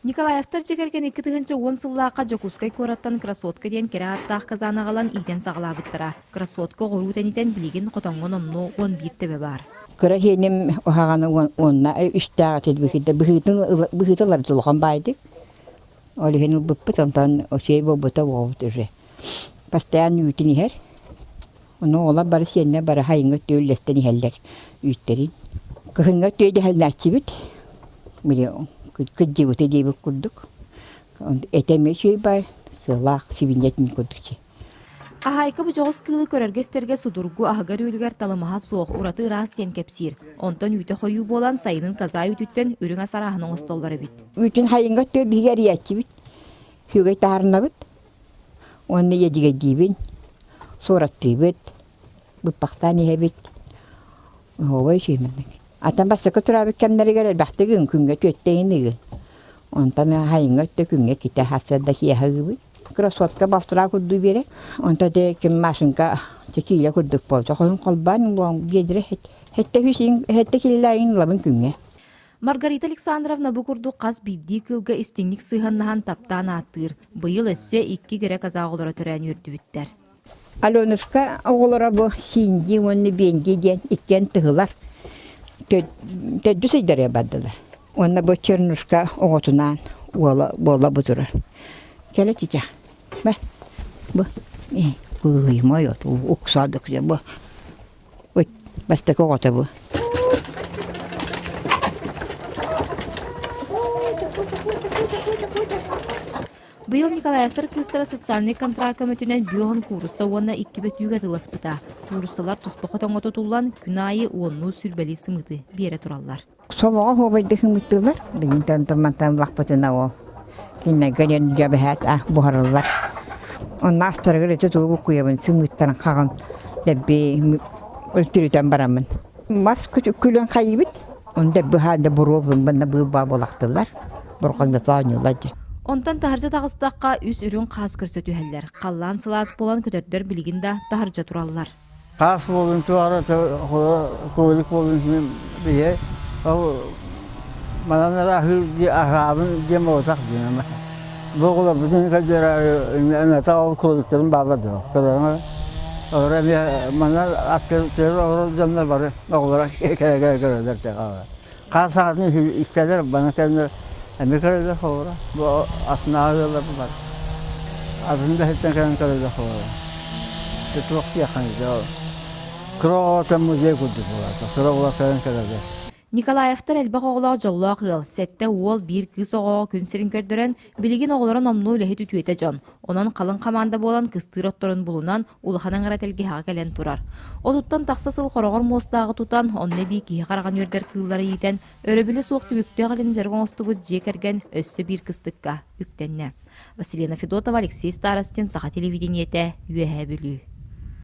Николаевтар жекерген 2-10 сыллааққа Жокускай кораттан красотка ден кере аттақ казанағалан иден сағылабыттыра. Красотка ғору тәнитен білеген қотонғын омну 11 төбе бар. Кыра хенем оһағаны онна үстәгә тәлбихидә бихиталар тулган байды. Олы хенел буппы тантан очей бобыта вовтыжы. Постоянно үтини хер. Оны ола бары сенне бары хайыңга төллестени хәлләр үттерин. Кыһыңга төйдә хәлнәчи бит. Мире кыдди үтә дип курдук. Этеме шей бай сылак сивинетин курдукчы. Ахайка бу жоғыз кылы көрәргестерге судургу ахыгар өлігер талымаға соқ ураты рас тен кепсир. Онтан үйті қойу болан сайының каза үтіттен үрің асарағының остоллары бит. Үтін хайыңға төй бігер ятчы бит. Хүгей таарына бит. Оны едіге дейбін. Соратты бит. Бұппақтан еге бит. Овай шейміннік. Atan basaka turabı kemleri gelir baktı gün künge tötteyini gün. Ondan hayınga tö künge kita hasada hiya hıgı. Krasotska bastıra kuddu bire. Ondan de kim maşınka tekiyle kudduk bolsa koyun kalban bulan biedire hette hüseyin hette killayin labın künge. Margarita Alexandrovna bu kurdu qaz bildiği kılga istinlik sığınnahan taptan attır. Bıyıl össe 2 kere kaza oğlara tören yürüdü bitter. Alonuska oğlara bu sindi onu bendi den ikken tıhılar. Tedüs idare baddılar. Onda bu çırnuşka oğutunan bola buzurar. Kele çiçek. Bak. Bu. Bu yumuyor. Uksadık ya bu. Bu. Bastık oğutu bu. Быйыл Николаевтар кыстара социальный контракт көмөтүнен бүйоғын курусса уонна 2 бет үйге тыласпыта. Курусалар туспақотоңға тотулан күн айы онну сүрбәли сымыты бере тураллар. Собаға хобайды хымыттылар. Бейін тантымантан лақпытына ол. Синна гәнен жабахат бұхарылар. Онна астарығыр еті туғы көйебін сымыттарын қағын дәббе өлтіруден барамын. Мас күлін қайыбыт. Онда бұхады бұробын бұнда бұба болақтылар. Бұрқаңда тағынылады. Онтан тахаржа тағыстаққа үс үрін қаз көрсөтü хәлләр. Қаллан сылас болан көтөрдөр билигинда тахаржа тураллар. Қас болын туары көйлік болын бие. Ол мананар ахыл ахабын дем отақ деймін. Бұғылар бүтін кәдері тауы көйліктерін бағлады. Көлеріңі манар аттер оғыр жандар бары. Оғылар кәрелер тәғалы. Қас сағатын істелер бана кәдері Amerika'da hora, bu atnağılar var. Adında hepten Amerika'da hora. Çok yakındı. Kroata müze kurdu bu. Kroata Amerika'da. Николаевтар элбақ оғылақ жоллақ ыл. Сәтті ол бір кыз оғаға күнсерін көрдірін, білеген оғыларын омну үләхет үтуеті жон. Онан қалын қаманда болан кыстыр отторын бұлынан улаханан ғарателге хаға кәлен тұрар. Отуттан тақсасыл қорағыр мостағы тұтан, онны бей кейі қараған өрдер кыллары етен, өребілі суақты бүкті ғалин жарған осты бұд жекерген өссі бір кыстыққа үктенне. Василина Федотова, Алексей Старостин, Саха телевидениеті, үйе білі.